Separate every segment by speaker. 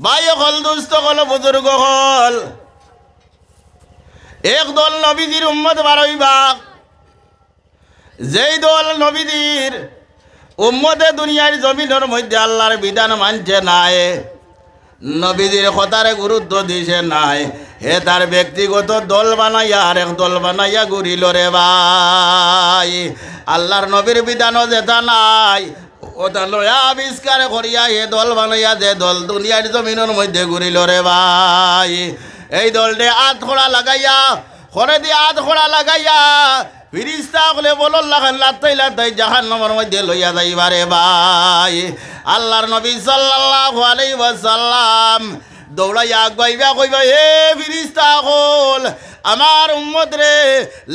Speaker 1: ভাই হল দুস্থ হল বুজুর্গ হল একদল নবীজির উম্মত বারইবা যেই দল নবীজির উম্মতে দুনিয়ার জমিনের মধ্যে আল্লাহর বিধান মানছে নাই, নবীজির কথারে গুরুত্ব দিছে নাই, হে তার ব্যক্তিগত দল বানাইয়া আর এক দল বানাইয়া ঘুরিল রে ভাই। আল্লাহর নবীর বিধানও যেটা নাই ওটা লয়া আবিষ্কার করিয়া হে দল বানাইয়া যে দল দুনিয়ার জমিনের মধ্যে ঘুরিল রে ভাই। এই দলটে আধ খোড়া লাগাইয়া খরে দিয়ে আধ খোড়া লাগাইয়া ফিরিস্তা বলে বল লাত্তাই লাত্তাই জাহান্নামের মধ্যে লইয়া যাইবারে ভাই। আল্লাহর নবী সাল্লাল্লাহু আলাইহি ওয়াসাল্লাম দৌড়াইয়া আগাইবা কইবা, হে ফিরিস্তা হল আমার উম্মত রে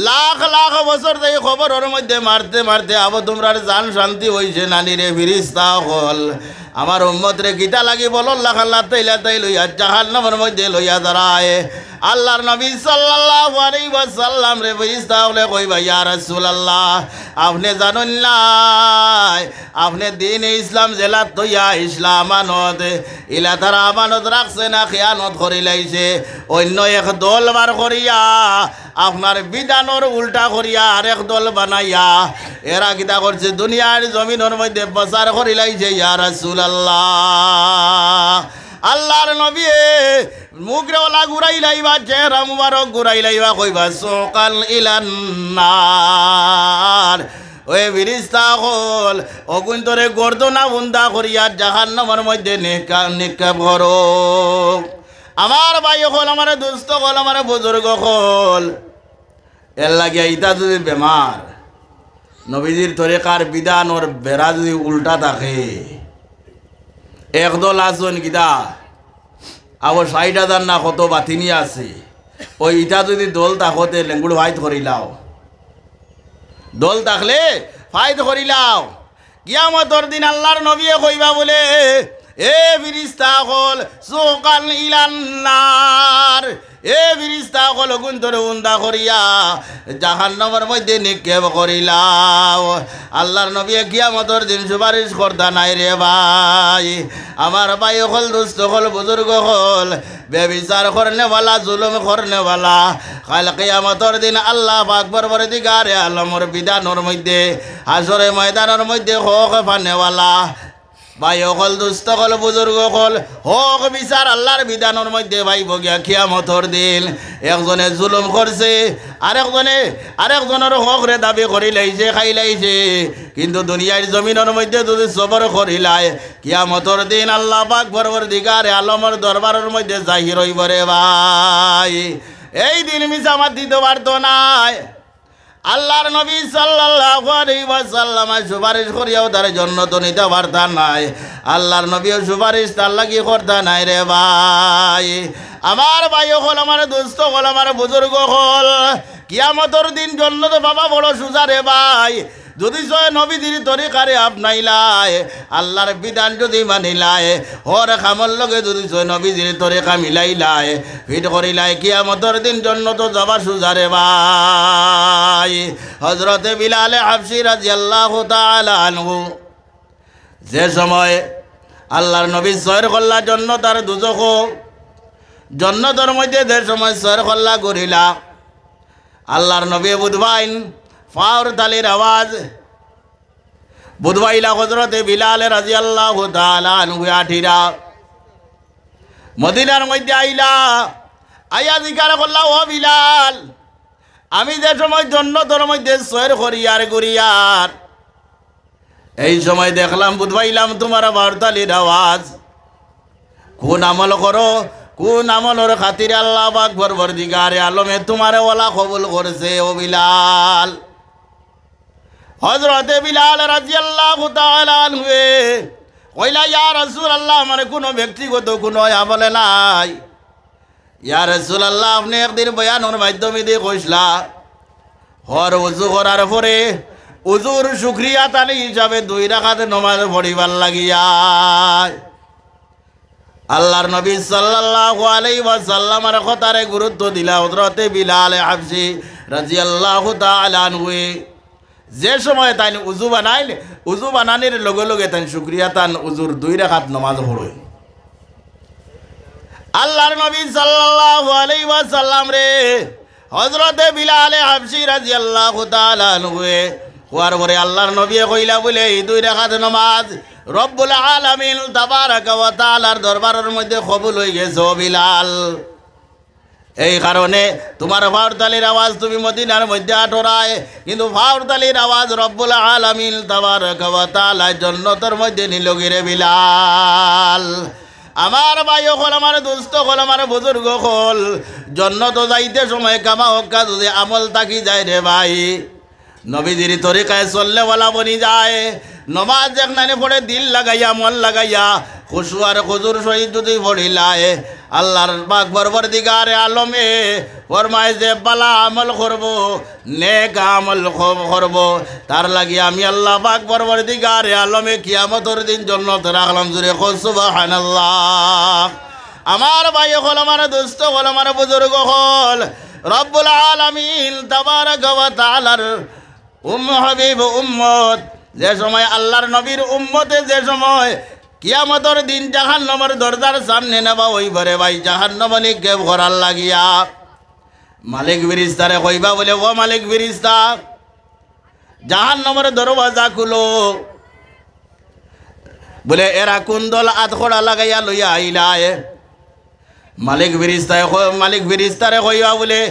Speaker 1: লাখ লাখ বছর থেকে খবরের মধ্যে মারতে মারতে আবো তোমরার জান শান্তি হইছে নানি রে ফিরিস্তা হল আমার উম্মত রে গীতা লাগি বল লাত্তাই লাত্তাই লইয়া জাহান্নামের মধ্যে লইয়া দাঁড়ায়। আল্লাহর নবী সাল্লাল্লাহু আলাইহি ওয়াসাল্লাম রে ফেরেশতা হলে কইবা, ইয়া রাসূলুল্লাহ আপনি জানেন না আপনি দ্বীন ইসলাম জেলাত তৈয়া ইসলাম আমানত ইলা তারা আমানত রাখছে না খেয়ানত করি লাইছে, অন্য এক দল বার করিয়া আপনার বিধানের উল্টা করিয়া আরেক দল বানাইয়া এরা কিতা করছে দুনিয়ার জমিনের মধ্যে প্রচার করি লাইছে। ইয়া রাসূলুল্লাহ আল্লাহর নবী মুখরেওয়ালা ঘুরাই লাইবা চেহারা মুবারক ঘুরাই লাইবা কইবা সকাল ইলান্নার ওই ফিরিস্তা হল অগুন্তরে গর্দনা বুন্দা করিয়া জাহান্নামের মধ্যে নিক্ষেপ করো। আমার ভাই হল আমার দুস্থ হল আমার বুজুর্গ হল এর লাগিয়া ইটা যদি বেমার নবীজির তরিকার বিধান ওর বেড়া যদি উল্টা থাকে একদল আসন কিতা আবার ৬০,০০০ না কত বাতিনি আছে ওই ইটা যদি দল তাকতে লেঙ্গুড় ফাইট করিলাও দল থাকলে ফাইট করিলাও কিয়ামতর দিন আল্লাহর নবী কইবা বলে, এ ফিরিস্তা হল সুকাল ইলান্নার, এ ফিরিস্তা হল গুন্তরে উন্দা করিয়া জাহান্নামের মধ্যে নিক্ষেপ করিলাও। আল্লাহর নবী কিয়ামতর দিন সুপারিশ করতা নাই রে ভাই। আমার ভাই হল দুস্থ হল বুজুর্গ হল বেবিচার করনেওয়ালা জুলুম করনেওয়ালা কাল কিয়ামতর দিন আল্লাহ পাক পরবর্তীকারে আলমের বিধানের মধ্যে হাসরের ময়দানের মধ্যে হক ফানেওয়ালা ভাই অকল দুস্থ কল বুজুর্গ কল হক বিচার আল্লাহর বিধানের মধ্যে ভাই বগিয়া কিয়ামতর দিন একজনে জুলুম করছে আরেকজনের হক রে দাবি করি লাইছে খাই লাইছে, কিন্তু দুনিয়ার জমিনের মধ্যে যদি সবর করিলাই কিয়ামতর দিন আল্লাহ পাক পরবর্তীকারে আলমের দরবারের মধ্যে জাহির হইব রে ভাই। এই দিন মিছা আমার দিতে পারতো নাই। আল্লাহর নবী সাল্লাল্লাহু আলাইহি ওয়াসাল্লাম সুপারিশ করিয়াও তার জন্য তো নিতে পারতা নাই, আল্লাহর নবীও সুপারিশ তার লাগি করতা নাই রে ভাই। আমার ভাই হল আমার দুস্থ হল আমার বুজুর্গ হল কিয়ামতর দিন জন্য তো বাবা বড় সুজা রে ভাই। যদি সয় নবীজির তরিকারে আপনাইলাই আল্লাহর বিধান যদি মানিলাই হর খামর লগে যদি সয় নবীজির তরিকা মিলাইলাই ফিট করিলাই কিয়ামতর দিন জন্য তো যাবা সুজারে ভাই। হযরতে বিলাল হাবশী রাদিয়াল্লাহু তাআলা আনহু যে সময় আল্লাহর নবী সয়র কল্লা জন্য তার দুজখ জন্নতর মধ্যে যে সময় সয়র কল্লা করিলা আল্লাহর নবী বুধবাইন ফাওর তালির আওয়াজ বুধবাইলা হযরতে বিলাল রাদিয়াল্লাহু তাআলা আনহু আঠিরা মদিনার মধ্যে আইলা আয়া জিজ্ঞার করলা, ও বিলাল আমি যে সময় জন্নতর মধ্যে সয়র করিয়ার করিয়ার এই সময় দেখলাম বুধবাইলাম তোমার বারতালির আওয়াজ, কোন আমল করো কোন আমলের খাতিরে আল্লাহ পাক পরবর্তীকারে আলমে তোমারে ওলা কবুল করছে ও বিলাল। হযরতে বিলাল রাদিয়াল্লাহু তাআলা আনহু কইলা, ইয়া রাসূলুল্লাহ আমার কোনো ব্যক্তিগত কোনো আমলে নাই। ইয়া রাসূলুল্লাহ আপনি একদিন বয়ানের মাধ্যমে দিয়ে কইসলা হর ওযু করার পরে ওযুর শুকরিয়া তালি হিসাবে 2 রাকাত নামাজ পড়িবার লাগিয়া আল্লাহর নবী সাল্লাল্লাহু আলাইহি ওয়াসাল্লামের কথারে গুরুত্ব দিলা হযরতে বিলাল হাবশী রাদিয়াল্লাহু তাআলা আনহু যে সময় তাই উজু বানাইল উজু বানানির লগে লগে তাই শুকরিয়া তান উজুর 2 রাকাত নামাজ পড়ে আল্লাহর নবী সাল্লাল্লাহু আলাইহি ওয়াসাল্লাম রে হযরতে বিলাল হাবশী রাদিয়াল্লাহু তাআলা আনহু হওয়ার পরে আল্লাহর নবী কইলা বলে এই দুই রাকাত নামাজ রব্বুল আলামিন তাবারাকা ওয়া তাআলার দরবারের মধ্যে কবুল হয়ে গেছে ও বিলাল। এই কারণে তোমার ফাউরতালির আওয়াজ তুমি মদিনার মধ্যে আটরায়, কিন্তু ফাউরতালির আওয়াজ রব্বুল আলামিন তাবারাকা ওয়া তাআলা জান্নাতের মধ্যে নিল গিরে বিলাল। আমার ভাই হল, আমার দোস্ত হল, আমার বুজুর্গ হল, জান্নাত যাইতে সময় কামা হক্কা যদি আমল থাকি যায় রে ভাই, নবীজির তরিকায় চললে বলা বনি যায়। নমাজ একনানে পড়ে দিল লাগাইয়া মন লাগাইয়া খুশু আর খুজুর সহিত যদি পড়িলায় আল্লাহর পাক পরবর্তীকার আলমে ফরমায় যে বালা আমল করব, নেক আমল করব, তার লাগি আমি আল্লাহ পাক পরবর্তীকার আলমে কিয়ামতের দিন জান্নাত রাখলাম। জুরে সুবহানাল্লাহ। আমার ভাই হল, আমার দোস্ত হল, আমার বুজুর্গ হল, রব্বুল আলামিন তাবারাকা ওয়া তাআলার হাবিব উম্মত যে সময় আল্লাহর নবীর উম্মতে যে সময় কিয়ামতের দিন জাহান্নামের দরজার সামনে নেবা ওই ঘরে ভাই জাহান্নামে কে ভরার লাগিয়া মালিক ফেরেশতারে কইবা বলে ও মালিক ফেরেশতা জাহান্নামের দরওয়াজা খুলো। বলে এরা কোন দল আতখড়া লাগাইয়া লইয়া আইলায়? মালিক ফেরেশতারে কইবা বলে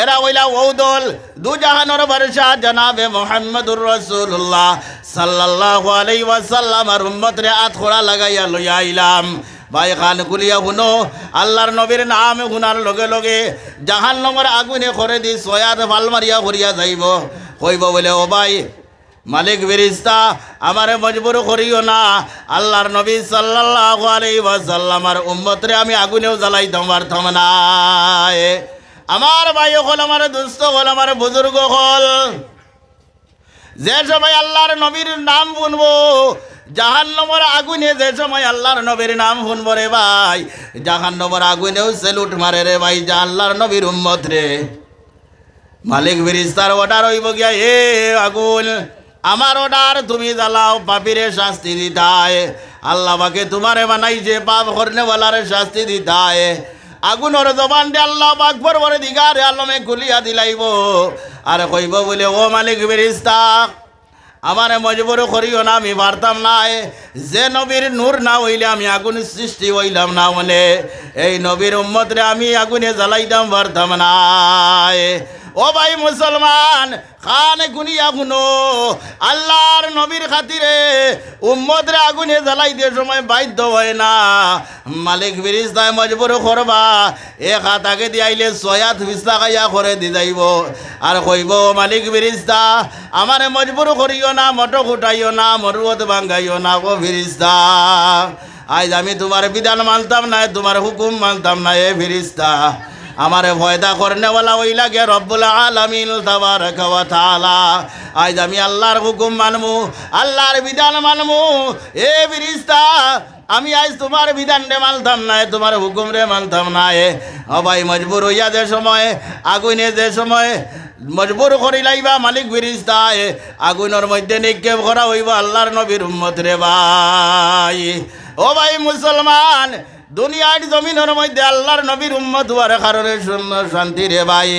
Speaker 1: এরা হইলা ও দল দু জাহানের বাদশা জনাবে মুহাম্মদুর রাসূলুল্লাহ সাল্লাল্লাহু আলাইহি ওয়াসাল্লাম আর উম্মতরে আতখড়া লাগাইয়া লইয়া আইলাম। ভাই খান কুলিয়া শুনো, আল্লাহর নবীর নাম শুনার লগে লগে জাহান্নামের আগুনে করে দি সয়াদ ফাল মারিয়া করিয়া যাইব। কইব বলে ও ভাই মালিক ফেরেশতা আমারে মজবুর করিও না, আল্লাহর নবী সাল্লাল্লাহু আলাইহি ওয়াসাল্লাম আর উম্মতরে আমি আগুনেও জ্বালাইতাম পারতাম না। আমার ভাই হল, আমার দুস্থ হল, আমার বুজুর্গ হল, যে সময় আল্লাহর নবীর নাম শুনবো জাহান্নামের আগুনে, যে সময় আল্লাহর নবীর নাম শুনবো রে ভাই জাহান্নামের আগুনেও সেলুট মারে রে ভাই যা আল্লাহর নবীর উম্মত রে। মালিক ফেরেশতার অর্ডার হইব গিয়া এ আগুন আমার অর্ডার তুমি জ্বালাও, পাপীরে শাস্তি দিতায়। আল্লাহ পাকে তোমারে বানাইছে পাপ করনেওয়ালারে শাস্তি দিতায়। আগুনের জবান দে আল্লাহ পাক পরবর্তীকার আলমে খুলিয়া দিলাইব আর কইব বলে ও মালিক ফেরেশতা আমারে মজবুর করিও না, আমি পারতাম না, যে নবীর নূর না হইলে আমি আগুন সৃষ্টি হইলাম না, মানে এই নবীর উম্মতরে আমি আগুনে জ্বালাইতাম পারতাম না। ও ভাই মুসলমান খান গুনিয়া শুনো, আল্লাহর নবীর খাতিরে উম্মতরে আগুনে জ্বালাইতে সময় বাধ্য হয় না, মালিক ফেরেশতায় মজবুর করবা এক হাত আগে দিয়ে আইলে সয়াত ফিসলা খাইয়া করে দি যাইব আর কইব মালিক ফেরেশতা আমারে মজবুর করিও না, মটো ফুটাইও না, মরুয়ত ভাঙ্গাইও না। ও ফেরেশতা আজ আমি তোমার বিধান মানতাম না, তোমার হুকুম মানতাম না, এ ফেরেশতা আমারে ভয়দা করনেওয়ালা ওই লাগে রব্বুল আলামিন তাবারাকা ওয়া তাআলা। আজ আমি আল্লাহর হুকুম মানমু, আল্লাহর বিধান মানমু। এ ফেরেশতা আমি আজ তোমার বিধান রে মানতাম না, তোমার হুকুম রে মানতাম না। ও ভাই মজবুর হইয়া যে সময় আগুনে যে সময় মজবুর করিলাইবা মালিক ফেরেশতা আগুনের মধ্যে নিক্ষেপ করা হইব আল্লাহর নবীর উম্মত রে ভাই। ও ভাই মুসলমান দুনিয়ার জমিনের মধ্যে আল্লাহর নবীর উম্মত হওয়ার কারণে শান্তি রে ভাই।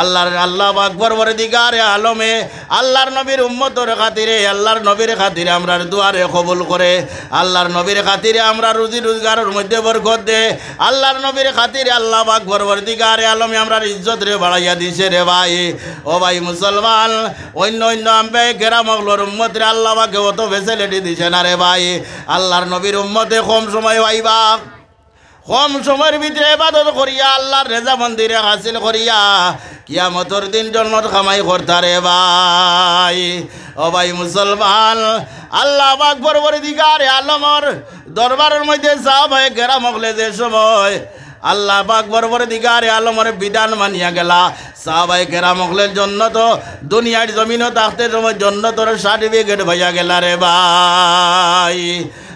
Speaker 1: আল্লাহ পাক পরবর্তীকার আলমে আল্লাহর নবীর উম্মতের খাতিরে আল্লাহর নবীর খাতিরে আমরা দুয়ারে কবুল করে, আল্লাহর নবীর খাতিরে আমরা রুজি রোজগারের মধ্যে বরকত দে, আল্লাহর নবীর খাতিরে আল্লাহ পাক পরবর্তীকার আলমে আমরা ইজ্জত রে বাড়াইয়া দিছে রে ভাই। ও ভাই মুসলমান অন্য অন্য আম্বে কেরামগলোর উম্মত রে আল্লাহ পাকে অত ফেসিলিটি দিছে না রে ভাই। আল্লাহর নবীর উম্মতে কম সময় পাইবা, কম সময়ের ভিতরে ইবাদত করিয়া আল্লাহর রেজা মন্দিরে হাসিল করিয়া কিয়ামতের দিন জান্নাত কামাই করতা রে ভাই। ও ভাই মুসলমান আল্লাহ পাক পরবর্তীকার আলমের দরবারের মধ্যে সাহাবায়ে কেরাম হলে যে সময় আল্লাহ পাক পরবর্তীকার আলমের বিধান মানিয়া গেলা, সাহাবায়ে কেরাম হলের জন্য তো দুনিয়ার জমিনও থাকতে সময় জান্নাতের সার্টিফিকেট ভাইয়া গেলা রে ভাই।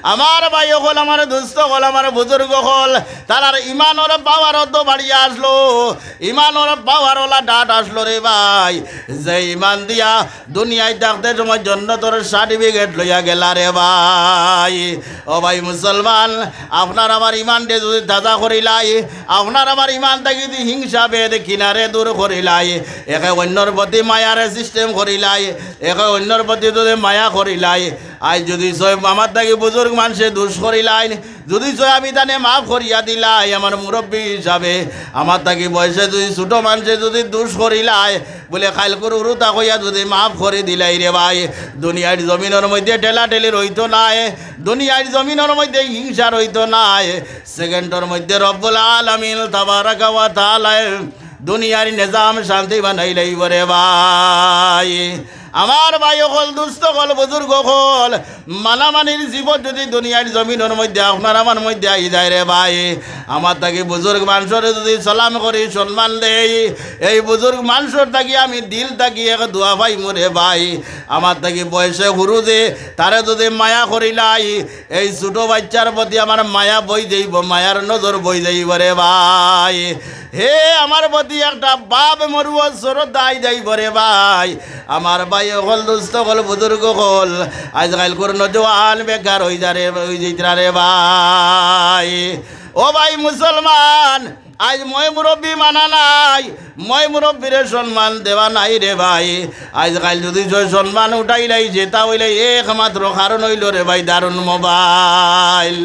Speaker 1: আমার ভাই হল আমার দুস্থ হল আমার বুজুর্গ হল তার ইমানর পাওয়ার তো বাড়িয়ে আসলো ইমানর পাওয়ার ওলা ডাট আসলো রে ভাই যে ইমান দিয়া দুনিয়ায় থাকতে সময় জন্য তোর সার্টিফিকেট লইয়া গেলা রে ভাই ও ভাই মুসলমান আপনার আমার ইমানটা যদি তাজা করিলাই আপনার আমার ইমান থাকি যদি হিংসা বেদ কিনারে দূর করিলাই একে অন্যর প্রতি মায়ারে সিস্টেম করিলাই একে অন্যর প্রতি যদি মায়া করিলাই আজ যদি সব আমার থাকি বুজুর্গ মানুষে দোষ করিলাই যদি সব আমি তানে মাফ করিয়া দিলাই আমার মুরব্বী হিসাবে আমার থাকি বয়সে যদি ছোটো মানুষে যদি দোষ করিলাই বলে খাইল করে উরুতা কইয়া যদি মাফ করে দিলাই রে ভাই দুনিয়ার জমিনের মধ্যে ঠেলাঠেলি রইতো নাই দুনিয়ার জমিনের মধ্যে হিংসা রইতো নাই সেকেন্ডের মধ্যে রব্বুল আলামিন তাবারাকা ওয়া তাআলা দুনিয়ার নিজাম শান্তি বানাইলাই রে ভাই আমার ভাই হল দুস্থ হল বুজুর্গ হল মানামানির জীবন যদি দুনিয়ার জমিনের মধ্যে আপনার আমার মধ্যে আই যায় রে ভাই আমার তাকে বুজুর্গ মানুষরে যদি সালাম করি সম্মান দেই এই বুজুর্গ মানুষের থাকি আমি দিল থাকি এক দোয়া ভাই মোরে ভাই আমার থাকি বয়সে হুরু যে তারে যদি মায়া করিলাই এই ছোটো বাচ্চার প্রতি আমার মায়া বই যাইব মায়ার নজর বই যাইব রে ভাই হে আমার প্রতি একটা বাপ মরুব শ্রদ্ধাই যাইব রে ভাই আমার ভাই হল দুস্থ হল বুজুর্গ হল আজকাল করুন জোয়ান বেকার হয়ে যা রে হয়ে যাইতরা রে ভাই ও ভাই মুসলমান আজ মই মুরব্বী মানা নাই মই মুরব্বীরে সম্মান দেওয়া নাই রে ভাই আজকাল যদি সম্মান উঠাইলাই যেটা হইলে একমাত্র কারণ হইল রে ভাই দারুণ মোবাইল।